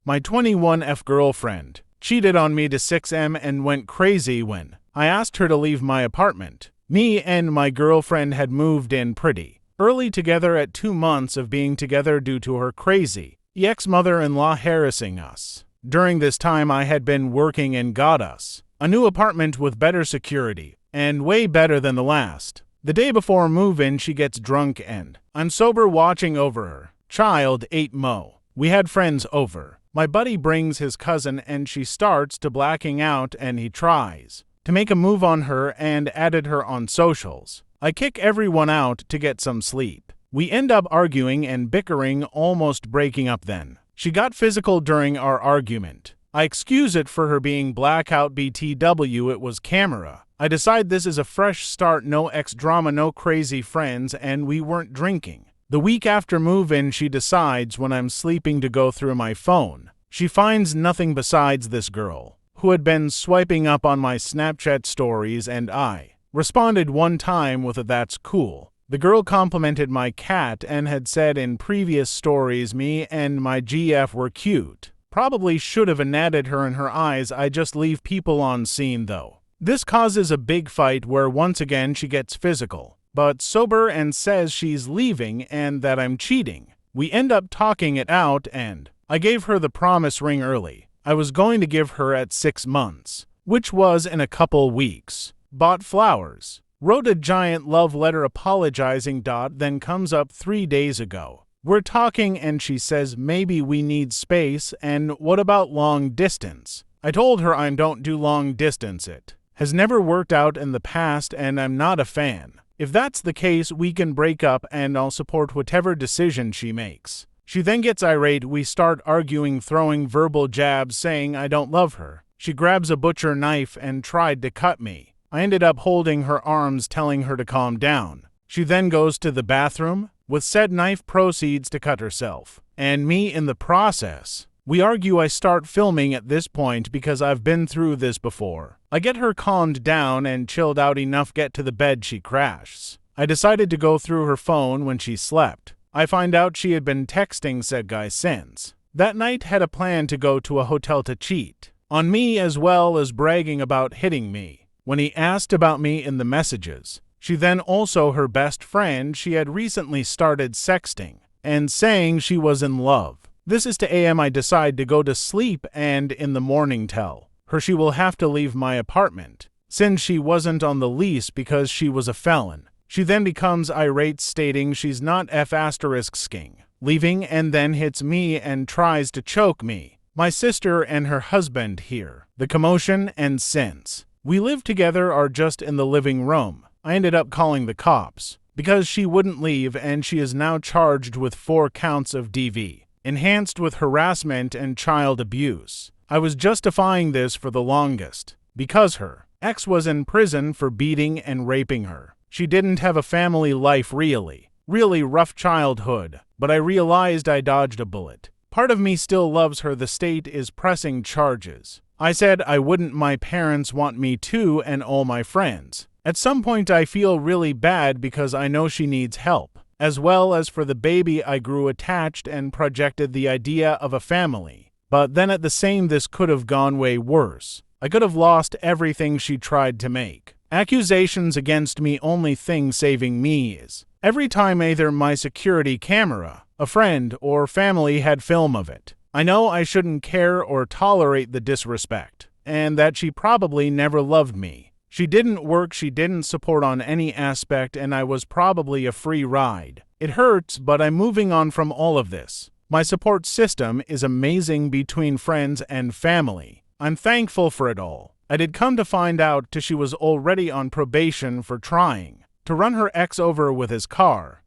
My 21F girlfriend cheated on me to 6M and went crazy when I asked her to leave my apartment. Me and my girlfriend had moved in pretty early together at 2 months of being together due to her crazy ex-mother-in-law harassing us. During this time I had been working and got us a new apartment with better security and way better than the last. The day before move-in she gets drunk and I'm sober watching over her. Child 8 Mo. We had friends over. My buddy brings his cousin and she starts to blacking out and he tries to make a move on her and added her on socials. I kick everyone out to get some sleep. We end up arguing and bickering, almost breaking up then. She got physical during our argument. I excuse it for her being blackout BTW, it was camera. I decide this is a fresh start, no ex-drama, no crazy friends, and we weren't drinking. The week after move-in she decides when I'm sleeping to go through my phone. She finds nothing besides this girl, who had been swiping up on my Snapchat stories, and I responded one time with a "that's cool." The girl complimented my cat and had said in previous stories me and my GF were cute. Probably should have added her in her eyes. I just leave people on scene though. This causes a big fight where once again she gets physical, but sober, and says she's leaving and that I'm cheating. We end up talking it out and I gave her the promise ring early. I was going to give her at 6 months, which was in a couple weeks. Bought flowers. Wrote a giant love letter apologizing. Then comes up 3 days ago. We're talking and she says maybe we need space and what about long distance? I told her I don't do long distance. It has never worked out in the past and I'm not a fan. If that's the case we can break up and I'll support whatever decision she makes. She then gets irate. We start arguing, throwing verbal jabs, saying I don't love her. She grabs a butcher knife and tried to cut me. I ended up holding her arms, telling her to calm down. She then goes to the bathroom, with said knife proceeds to cut herself, and me in the process. We argue. I start filming at this point because I've been through this before. I get her calmed down and chilled out enough, get to the bed, she crashes. I decided to go through her phone when she slept. I find out she had been texting said guy since. That night had a plan to go to a hotel to cheat on me as well as bragging about hitting me. When he asked about me in the messages, she then also her best friend she had recently started sexting and saying she was in love. This is to AM. I decide to go to sleep and in the morning tell her she will have to leave my apartment since she wasn't on the lease because she was a felon. She then becomes irate, stating she's not ***ing, leaving, and then hits me and tries to choke me, my sister and her husband here. The commotion, and since we live together are just in the living room, I ended up calling the cops because she wouldn't leave and she is now charged with 4 counts of DV, enhanced with harassment and child abuse. I was justifying this for the longest because her ex was in prison for beating and raping her. She didn't have a family life, really rough childhood, but I realized I dodged a bullet. Part of me still loves her. The state is pressing charges. I said I wouldn't. My parents want me to and all my friends. At some point I feel really bad because I know she needs help. As well as for the baby, I grew attached and projected the idea of a family. But then at the same, this could have gone way worse. I could have lost everything she tried to make. Accusations against me. Only thing saving me is every time either my security camera, a friend, or family had film of it. I know I shouldn't care or tolerate the disrespect, and that she probably never loved me. She didn't work, she didn't support on any aspect, and I was probably a free ride. It hurts, but I'm moving on from all of this. My support system is amazing between friends and family. I'm thankful for it all. I did come to find out she was already on probation for trying to run her ex over with his car.